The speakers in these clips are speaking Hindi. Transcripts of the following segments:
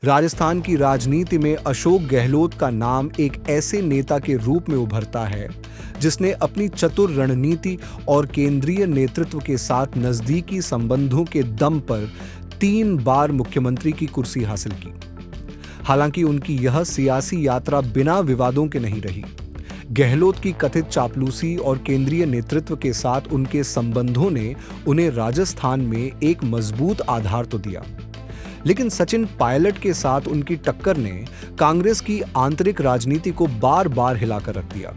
राजस्थान की राजनीति में अशोक गहलोत का नाम एक ऐसे नेता के रूप में उभरता है जिसने अपनी चतुर रणनीति और केंद्रीय नेतृत्व के साथ नजदीकी संबंधों के दम पर 3 बार मुख्यमंत्री की कुर्सी हासिल की। हालांकि उनकी यह सियासी यात्रा बिना विवादों के नहीं रही। गहलोत की कथित चापलूसी और केंद्रीय नेतृत्व के साथ उनके संबंधों ने उन्हें राजस्थान में एक मजबूत आधार तो दिया, लेकिन सचिन पायलट के साथ उनकी टक्कर ने कांग्रेस की आंतरिक राजनीति को बार बार हिलाकर रख दिया।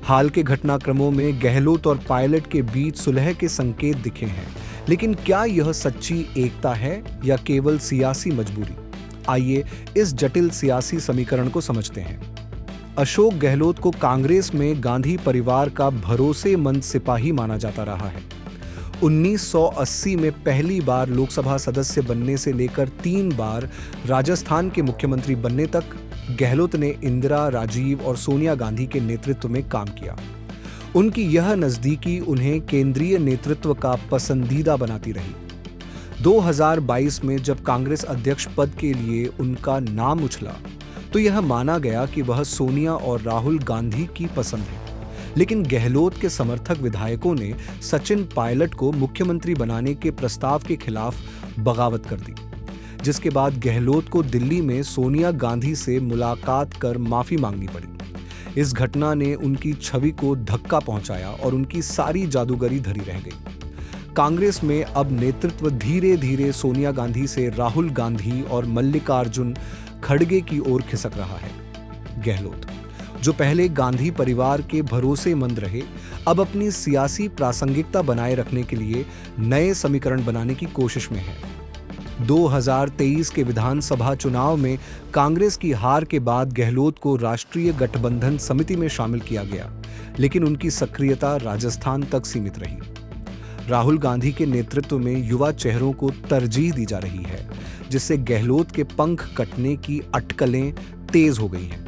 हाल के घटनाक्रमों में गहलोत और पायलट के बीच सुलह के संकेत दिखे हैं, लेकिन क्या यह सच्ची एकता है या केवल सियासी मजबूरी? आइए इस जटिल सियासी समीकरण को समझते हैं। अशोक गहलोत को कांग्रेस में गांधी परिवार का भरोसेमंद सिपाही माना जाता रहा है। 1980 में पहली बार लोकसभा सदस्य बनने से लेकर 3 बार राजस्थान के मुख्यमंत्री बनने तक गहलोत ने इंदिरा, राजीव और सोनिया गांधी के नेतृत्व में काम किया। उनकी यह नजदीकी उन्हें केंद्रीय नेतृत्व का पसंदीदा बनाती रही। 2022 में जब कांग्रेस अध्यक्ष पद के लिए उनका नाम उछला तो यह माना गया कि वह सोनिया और राहुल गांधी की पसंद है, लेकिन गहलोत के समर्थक विधायकों ने सचिन पायलट को मुख्यमंत्री बनाने के प्रस्ताव के खिलाफ बगावत कर दी, जिसके बाद गहलोत को दिल्ली में सोनिया गांधी से मुलाकात कर माफी मांगनी पड़ी। इस घटना ने उनकी छवि को धक्का पहुंचाया और उनकी सारी जादूगरी धरी रह गई। कांग्रेस में अब नेतृत्व धीरे धीरे सोनिया गांधी से राहुल गांधी और मल्लिकार्जुन खड़गे की ओर खिसक रहा है। गहलोत, जो पहले गांधी परिवार के भरोसेमंद रहे, अब अपनी सियासी प्रासंगिकता बनाए रखने के लिए नए समीकरण बनाने की कोशिश में है। 2023 के विधानसभा चुनाव में कांग्रेस की हार के बाद गहलोत को राष्ट्रीय गठबंधन समिति में शामिल किया गया, लेकिन उनकी सक्रियता राजस्थान तक सीमित रही। राहुल गांधी के नेतृत्व में युवा चेहरों को तरजीह दी जा रही है, जिससे गहलोत के पंख कटने की अटकलें तेज हो गई हैं।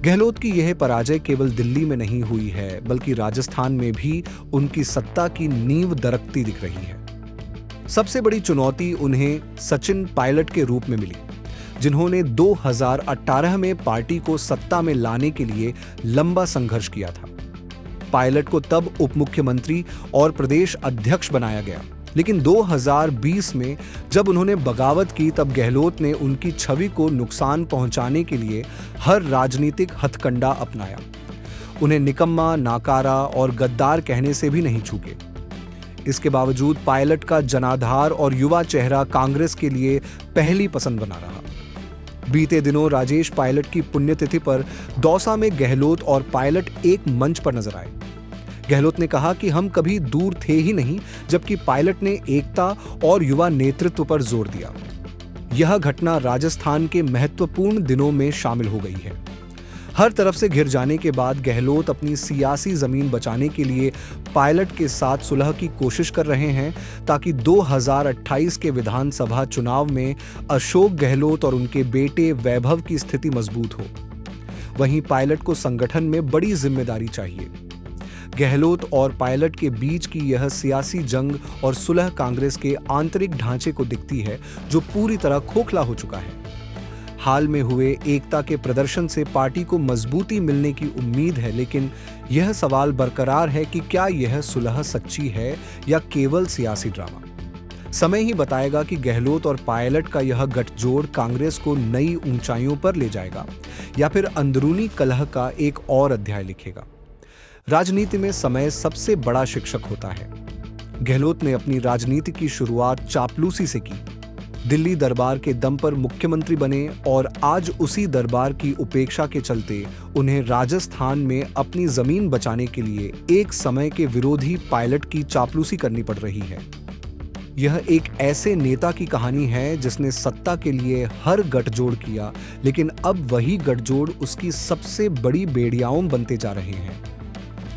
गहलोत की यह पराजय केवल दिल्ली में नहीं हुई है, बल्कि राजस्थान में भी उनकी सत्ता की नींव दरकती दिख रही है। सबसे बड़ी चुनौती उन्हें सचिन पायलट के रूप में मिली, जिन्होंने 2018 में पार्टी को सत्ता में लाने के लिए लंबा संघर्ष किया था। पायलट को तब उप मुख्यमंत्री और प्रदेश अध्यक्ष बनाया गया, लेकिन 2020 में जब उन्होंने बगावत की तब गहलोत ने उनकी छवि को नुकसान पहुंचाने के लिए हर राजनीतिक हथकंडा अपनाया। उन्हें निकम्मा, नाकारा और गद्दार कहने से भी नहीं चूके। इसके बावजूद पायलट का जनाधार और युवा चेहरा कांग्रेस के लिए पहली पसंद बना रहा। बीते दिनों राजेश पायलट की पुण्यतिथि पर दौसा में गहलोत और पायलट एक मंच पर नजर आए। गहलोत ने कहा कि हम कभी दूर थे ही नहीं, जबकि पायलट ने एकता और युवा नेतृत्व पर जोर दिया। यह घटना राजस्थान के महत्वपूर्ण दिनों में शामिल हो गई है। हर तरफ से घिर जाने के बाद गहलोत अपनी सियासी जमीन बचाने के लिए पायलट के साथ सुलह की कोशिश कर रहे हैं, ताकि 2028 के विधानसभा चुनाव में अशोक गहलोत और उनके बेटे वैभव की स्थिति मजबूत हो। वहीं पायलट को संगठन में बड़ी जिम्मेदारी चाहिए। गहलोत और पायलट के बीच की यह सियासी जंग और सुलह कांग्रेस के आंतरिक ढांचे को दिखती है, जो पूरी तरह खोखला हो चुका है। हाल में हुए एकता के प्रदर्शन से पार्टी को मजबूती मिलने की उम्मीद है, लेकिन यह सवाल बरकरार है कि क्या यह सुलह सच्ची है या केवल सियासी ड्रामा। समय ही बताएगा कि गहलोत और पायलट का यह गठजोड़ कांग्रेस को नई ऊंचाइयों पर ले जाएगा या फिर अंदरूनी कलह का एक और अध्याय लिखेगा। राजनीति में समय सबसे बड़ा शिक्षक होता है। गहलोत ने अपनी राजनीति की शुरुआत चापलूसी से की। दिल्ली दरबार के दम पर मुख्यमंत्री बने और आज उसी दरबार की उपेक्षा के चलते उन्हें राजस्थान में अपनी जमीन बचाने के लिए एक समय के विरोधी पायलट की चापलूसी करनी पड़ रही है। यह एक ऐसे नेता की कहानी है जिसने सत्ता के लिए हर गठजोड़ किया, लेकिन अब वही गठजोड़ उसकी सबसे बड़ी बेड़ियाओं बनते जा रहे हैं।